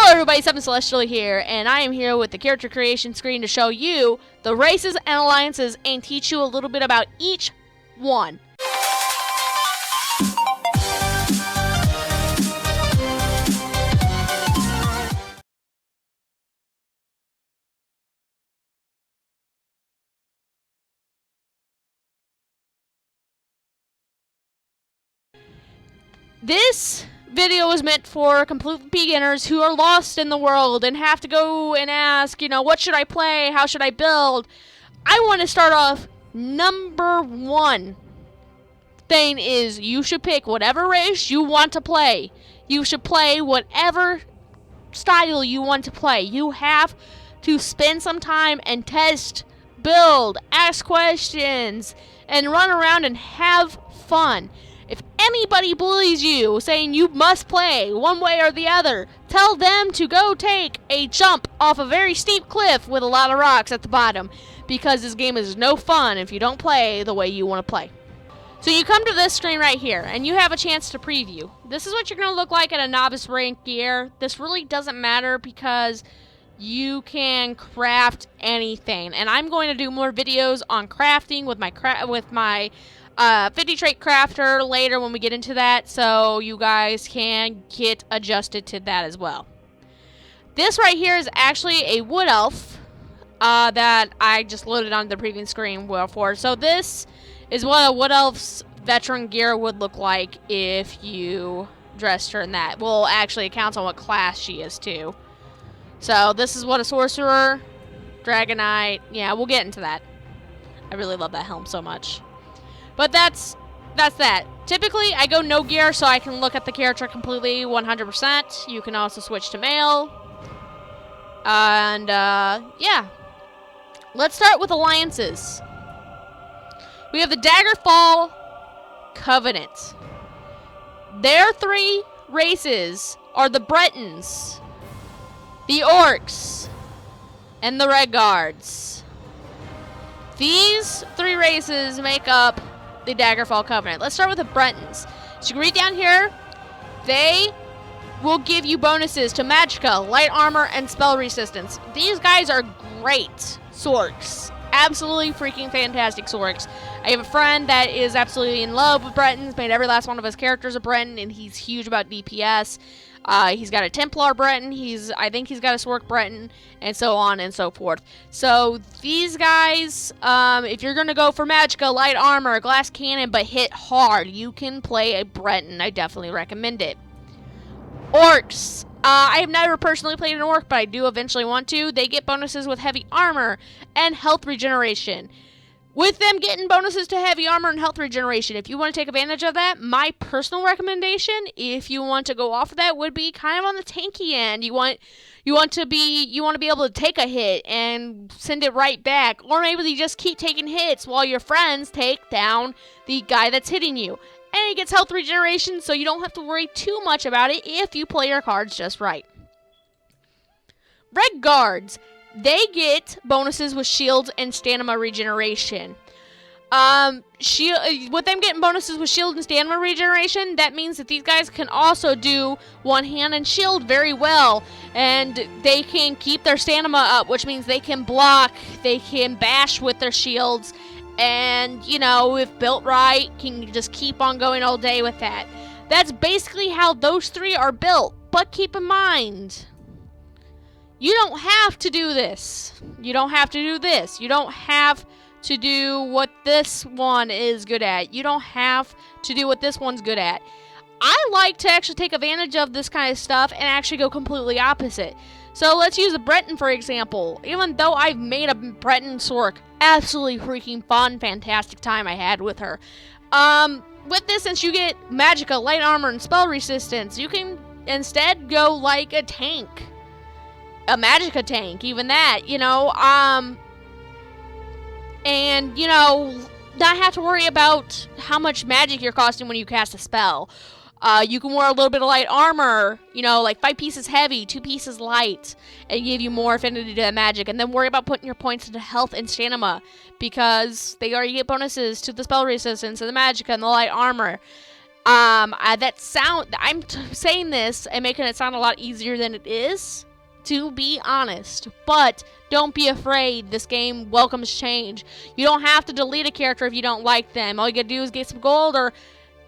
Hello everybody, Seven Celestial here, and I am here with the character creation screen to show you the races and alliances and teach you a little bit about each one. This video is meant for complete beginners who are lost in the world and have to go and ask, what should I play? How should I build? I want to start off, number one thing is you should pick whatever race you want to play. You should play whatever style you want to play. You have to spend some time and test, build, ask questions, and run around and have fun. If anybody bullies you, saying you must play one way or the other, tell them to go take a jump off a very steep cliff with a lot of rocks at the bottom, because this game is no fun if you don't play the way you want to play. So you come to this screen right here, and you have a chance to preview. This is what you're going to look like at a novice rank gear. This really doesn't matter because you can craft anything, and I'm going to do more videos on crafting with my 50 trait crafter later when we get into that, so you guys can get adjusted to that as well. This right here is actually a wood elf that I just loaded onto the previous screen for. So this is what a wood elf's veteran gear would look like if you dressed her in that. Well, actually it counts on what class she is too. So this is what a sorcerer, dragonite, yeah, we'll get into that. I really love that helm so much. But that's that. Typically, I go no gear so I can look at the character completely 100%. You can also switch to male. And, yeah. Let's start with alliances. We have the Daggerfall Covenant. Their three races are the Bretons, the Orcs, and the Red Guards. These three races make up the Daggerfall Covenant. Let's start with the Bretons. So you can read down here, they will give you bonuses to Magicka, Light Armor, and Spell Resistance. These guys are great Sorks. Absolutely freaking fantastic Sorks. I have a friend that is absolutely in love with Bretons, made every last one of his characters a Breton, and he's huge about DPS. He's got a Templar Breton, I think he's got a Sork Breton, and so on and so forth. So these guys, if you're going to go for Magicka, Light Armor, Glass Cannon, but hit hard, you can play a Breton. I definitely recommend it. Orcs. I have never personally played an Orc, but I do eventually want to. They get bonuses with Heavy Armor and Health Regeneration. With them getting bonuses to Heavy Armor and Health Regeneration, if you want to take advantage of that, my personal recommendation, if you want to go off of that, would be kind of on the tanky end. You want to be able to take a hit and send it right back, or maybe you just keep taking hits while your friends take down the guy that's hitting you. And it gets Health Regeneration, so you don't have to worry too much about it if you play your cards just right. Red Guards. They get bonuses with shields and stamina regeneration. With them getting bonuses with shield and stamina regeneration, that means that these guys can also do one hand and shield very well. And they can keep their stamina up, which means they can block, they can bash with their shields. And, if built right, can just keep on going all day with that. That's basically how those three are built. But keep in mind, you don't have to do this. You don't have to do this. You don't have to do what this one is good at. You don't have to do what this one's good at. I like to actually take advantage of this kind of stuff and actually go completely opposite. So let's use a Breton, for example. Even though I've made a Breton Sork, absolutely freaking fun, fantastic time I had with her. With this, since you get Magicka, Light Armor, and Spell Resistance, you can instead go like a tank. A Magicka tank, even that, and, not have to worry about how much magic you're costing when you cast a spell. You can wear a little bit of light armor, like 5 pieces heavy, 2 pieces light, and give you more affinity to the magic, and then worry about putting your points into health and stamina, because they already get bonuses to the spell resistance and the Magicka and the light armor. I'm saying this and making it sound a lot easier than it is, to be honest. But don't be afraid. This game welcomes change. You don't have to delete a character if you don't like them. All you gotta do is get some gold or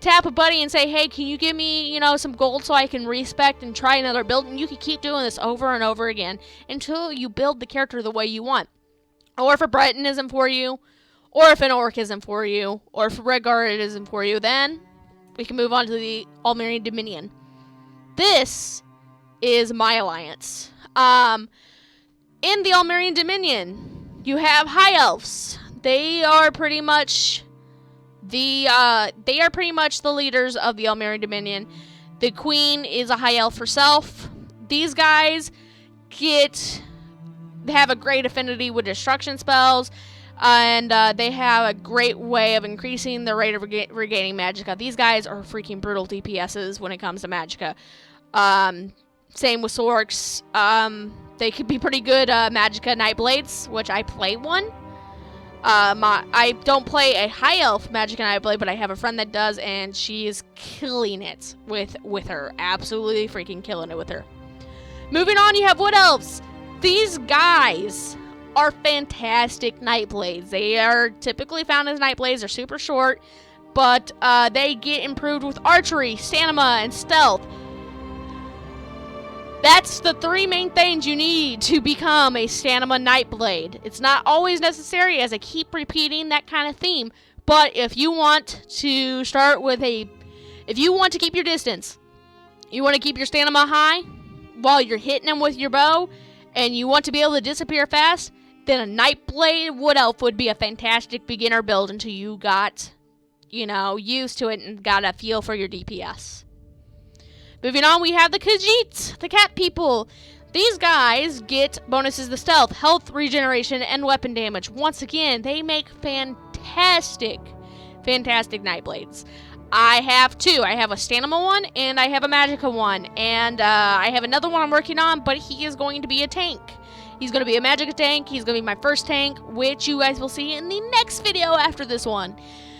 tap a buddy and say, hey, can you give me, some gold so I can respec and try another build? And you can keep doing this over and over again until you build the character the way you want. Or if a Breton isn't for you, or if an Orc isn't for you, or if a Redguard isn't for you, then we can move on to the Almerian Dominion. This is my alliance. In the Almerian Dominion, you have High Elves. They are pretty much the leaders of the Almerian Dominion. The Queen is a High Elf herself. These guys have a great affinity with destruction spells. And they have a great way of increasing the rate of regaining magicka. These guys are freaking brutal DPSs when it comes to magicka. Same with Sorks. They could be pretty good magicka Nightblades, which I play one. I don't play a high elf magicka Nightblade, but I have a friend that does, and she is killing it with her. Absolutely freaking killing it with her. Moving on, you have Wood Elves. These guys are fantastic Nightblades. They are typically found as Nightblades. They're super short, but they get improved with archery, stamina, and stealth. That's the 3 main things you need to become a stamina Nightblade. It's not always necessary, as I keep repeating that kind of theme, but if you want to start with if you want to keep your distance, you want to keep your stamina high while you're hitting them with your bow, and you want to be able to disappear fast, then a Nightblade Wood Elf would be a fantastic beginner build until you got, used to it and got a feel for your DPS. Moving on, we have the Khajiit, the cat people. These guys get bonuses to stealth, health regeneration, and weapon damage. Once again, they make fantastic Nightblades. I have 2. I have a stamina one, and I have a magicka one. And I have another one I'm working on, but he is going to be a tank. He's going to be a magicka tank. He's going to be my first tank, which you guys will see in the next video after this one,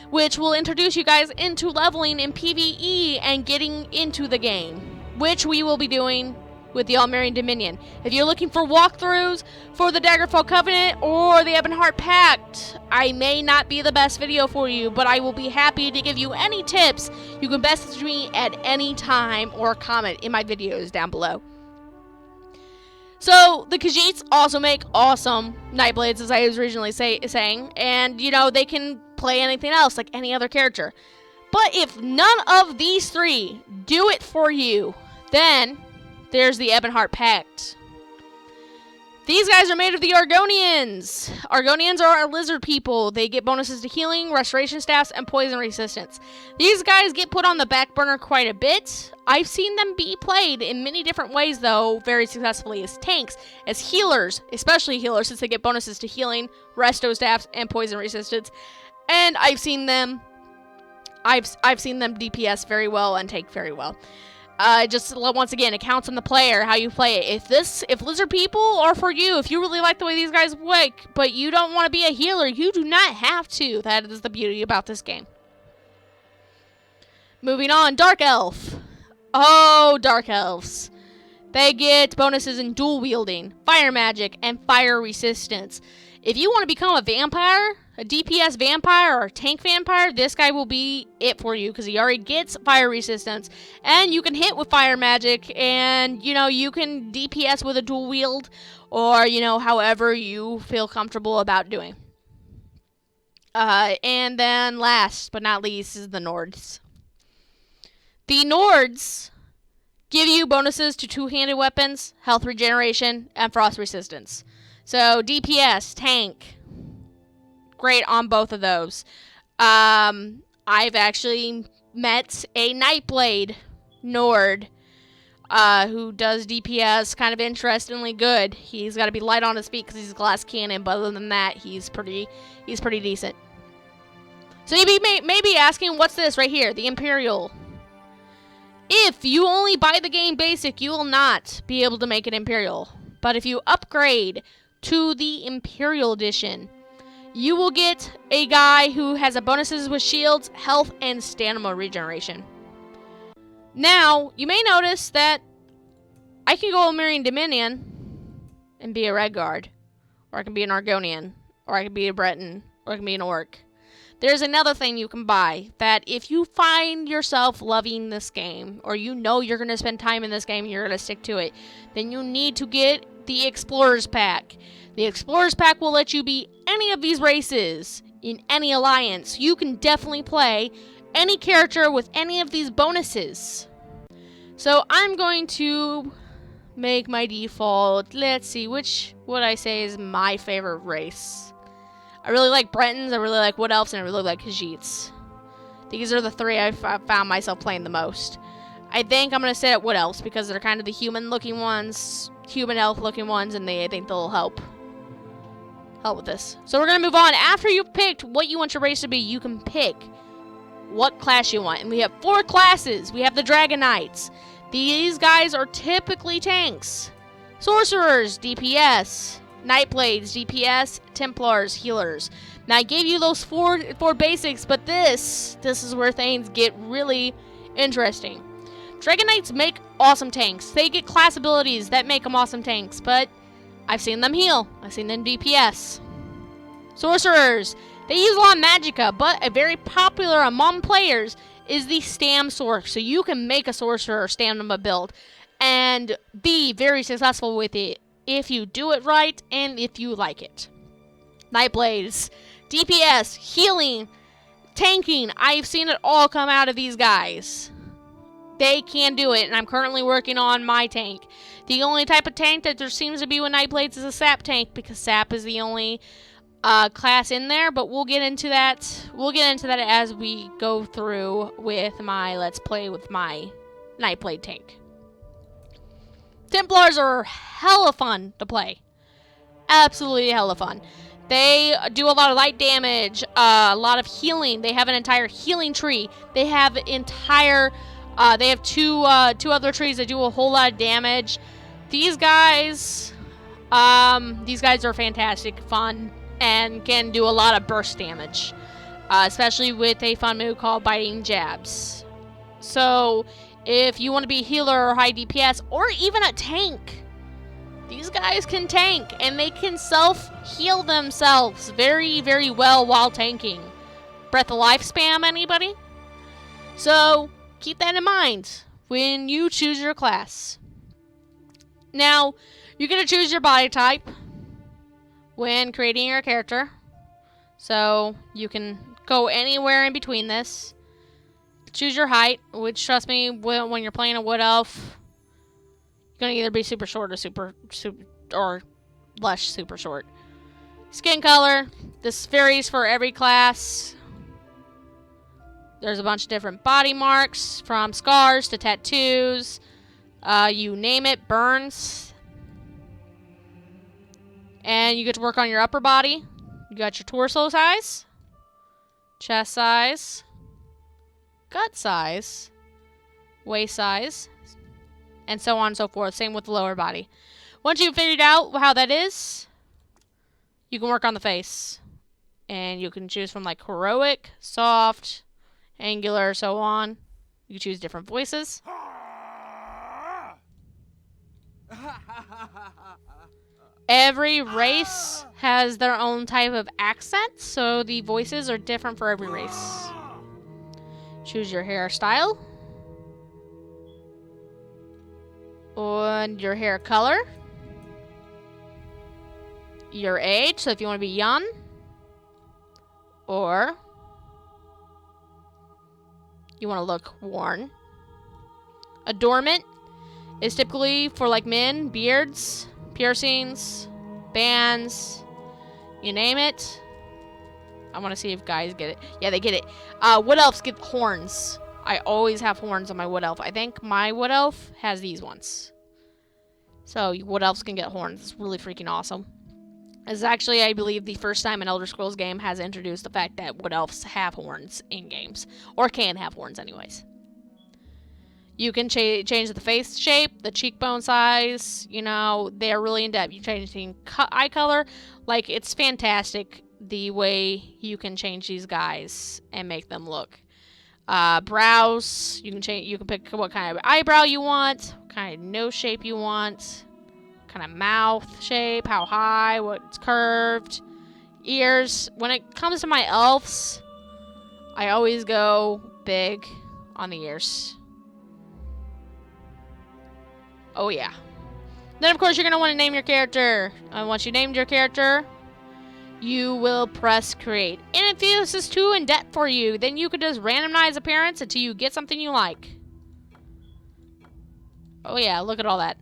which will introduce you guys into leveling in PvE and getting into the game, which we will be doing with the Almerian Dominion. If you're looking for walkthroughs for the Daggerfall Covenant or the Ebonheart Pact, I may not be the best video for you, but I will be happy to give you any tips. You can message me at any time or comment in my videos down below. So, the Khajiits also make awesome Nightblades, as I was originally saying, and, they can play anything else, like any other character. But if none of these 3 do it for you, then there's the Ebonheart Pact. These guys are made of the Argonians. Argonians are a lizard people. They get bonuses to healing, restoration staffs, and poison resistance. These guys get put on the back burner quite a bit. I've seen them be played in many different ways, though, very successfully as tanks, as healers, especially healers, since they get bonuses to healing, resto staffs, and poison resistance. And I've seen them DPS very well and tank very well. Just once again, it counts on the player, how you play it. If lizard people are for you, if you really like the way these guys work, but you don't want to be a healer, you do not have to. That is the beauty about this game. Moving on, Dark Elf. Oh, Dark Elves. They get bonuses in dual wielding, fire magic, and fire resistance. If you want to become a vampire, a DPS vampire or a tank vampire, this guy will be it for you because he already gets fire resistance. And you can hit with fire magic, and, you can DPS with a dual wield or, however you feel comfortable about doing. And then last but not least is the Nords. The Nords give you bonuses to two-handed weapons, health regeneration, and frost resistance. So DPS, tank, great on both of those. I've actually met a Nightblade Nord who does DPS kind of interestingly good. He's got to be light on his feet because he's a glass cannon, but other than that, he's pretty decent. So you may be asking, what's this right here? The Imperial. If you only buy the game basic, you will not be able to make an Imperial. But if you upgrade to the Imperial Edition, you will get a guy who has bonuses with shields, health, and stamina regeneration. Now, you may notice that I can go Almerian Dominion and be a Redguard. Or I can be an Argonian. Or I can be a Breton. Or I can be an Orc. There's another thing you can buy, that if you find yourself loving this game, or you know you're going to spend time in this game and you're going to stick to it, then you need to get the Explorers Pack. The Explorers Pack will let you be any of these races in any alliance. You can definitely play any character with any of these bonuses. So I'm going to make my default, let's see, which would I say is my favorite race? I really like Bretons, I really like Wood Elves, and I really like Khajiits. These are the three I've found myself playing the most. I think I'm going to set at Wood Elves because they're kind of the human-looking ones, human elf-looking ones, and I think they'll help with this. So we're going to move on. After you've picked what you want your race to be, you can pick what class you want. And we have 4 classes. We have the Dragon Knights. These guys are typically tanks. Sorcerers, DPS. Nightblades, DPS, Templars, healers. Now I gave you those four basics, but this is where things get really interesting. Dragon Knights make awesome tanks. They get class abilities that make them awesome tanks, but I've seen them heal. I've seen them DPS. Sorcerers, they use a lot of magicka, but a very popular among players is the Stam Sorc. So you can make a sorcerer stamina build and be very successful with it if you do it right and if you like it. Nightblades, DPS, healing, tanking. I've seen it all come out of these guys. They can do it, and I'm currently working on my tank. The only type of tank that there seems to be with Nightblades is a sap tank, because sap is the only class in there, but we'll get into that. We'll get into that as we go through with my Let's Play with my Nightblade tank. Templars are hella fun to play. Absolutely hella fun. They do a lot of light damage, a lot of healing. They have an entire healing tree. They have entire, they have two other trees that do a whole lot of damage. These guys are fantastic, fun, and can do a lot of burst damage, especially with a fun move called Biting Jabs. So if you want to be a healer or high DPS, or even a tank, these guys can tank, and they can self-heal themselves very, very well while tanking. Breath of Life spam, anybody? So keep that in mind when you choose your class. Now, you're going to choose your body type when creating your character. So you can go anywhere in between this. Choose your height, which, trust me, when you're playing a Wood Elf, you're going to either be super short or super or less super short. Skin color. This varies for every class. There's a bunch of different body marks, from scars to tattoos. You name it, burns. And you get to work on your upper body. You got your torso size, chest size, gut size, waist size, and so on and so forth. Same with the lower body. Once you've figured out how that is, you can work on the face. And you can choose from like heroic, soft, angular, so on. You can choose different voices. Every race has their own type of accent, so the voices are different for every race. Choose your hairstyle. And your hair color. Your age, so if you want to be young. Or you want to look worn. Adornment is typically for like men, beards, piercings, bands, you name it. I want to see if guys get it. Yeah, they get it. Wood Elves get horns. I always have horns on my Wood Elf. I think my Wood Elf has these ones. So Wood Elves can get horns. It's really freaking awesome. It's actually, I believe, the first time an Elder Scrolls game has introduced the fact that Wood Elves have horns in games. Or can have horns anyways. You can change the face shape, the cheekbone size. You know, they're really in-depth. You change eye color. Like, it's fantastic the way you can change these guys and make them look. Brows. You can change. You can pick what kind of eyebrow you want, what kind of nose shape you want, kind of mouth shape, how high, what's curved, ears. When it comes to my elves, I always go big on the ears. Oh yeah. Then of course you're gonna want to name your character. And once you named your character, you will press create. And if this is too in depth for you, then you could just randomize appearance until you get something you like. Oh yeah, look at all that.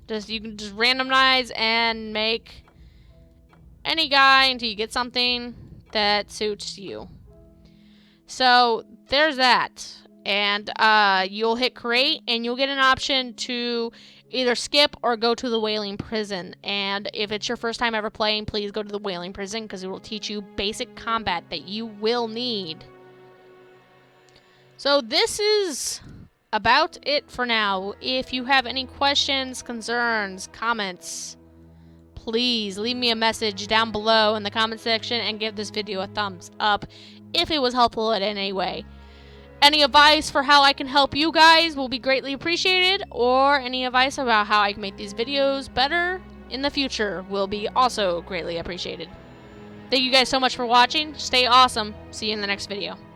You can just randomize and make any guy until you get something that suits you. So there's that. And you'll hit create and you'll get an option to either skip or go to the Wailing Prison. And if it's your first time ever playing, please go to the Wailing Prison because it will teach you basic combat that you will need. So this is about it for now. If you have any questions, concerns, comments, please leave me a message down below in the comment section and give this video a thumbs up if it was helpful in any way. Any advice for how I can help you guys will be greatly appreciated, or any advice about how I can make these videos better in the future will be also greatly appreciated. Thank you guys so much for watching. Stay awesome. See you in the next video.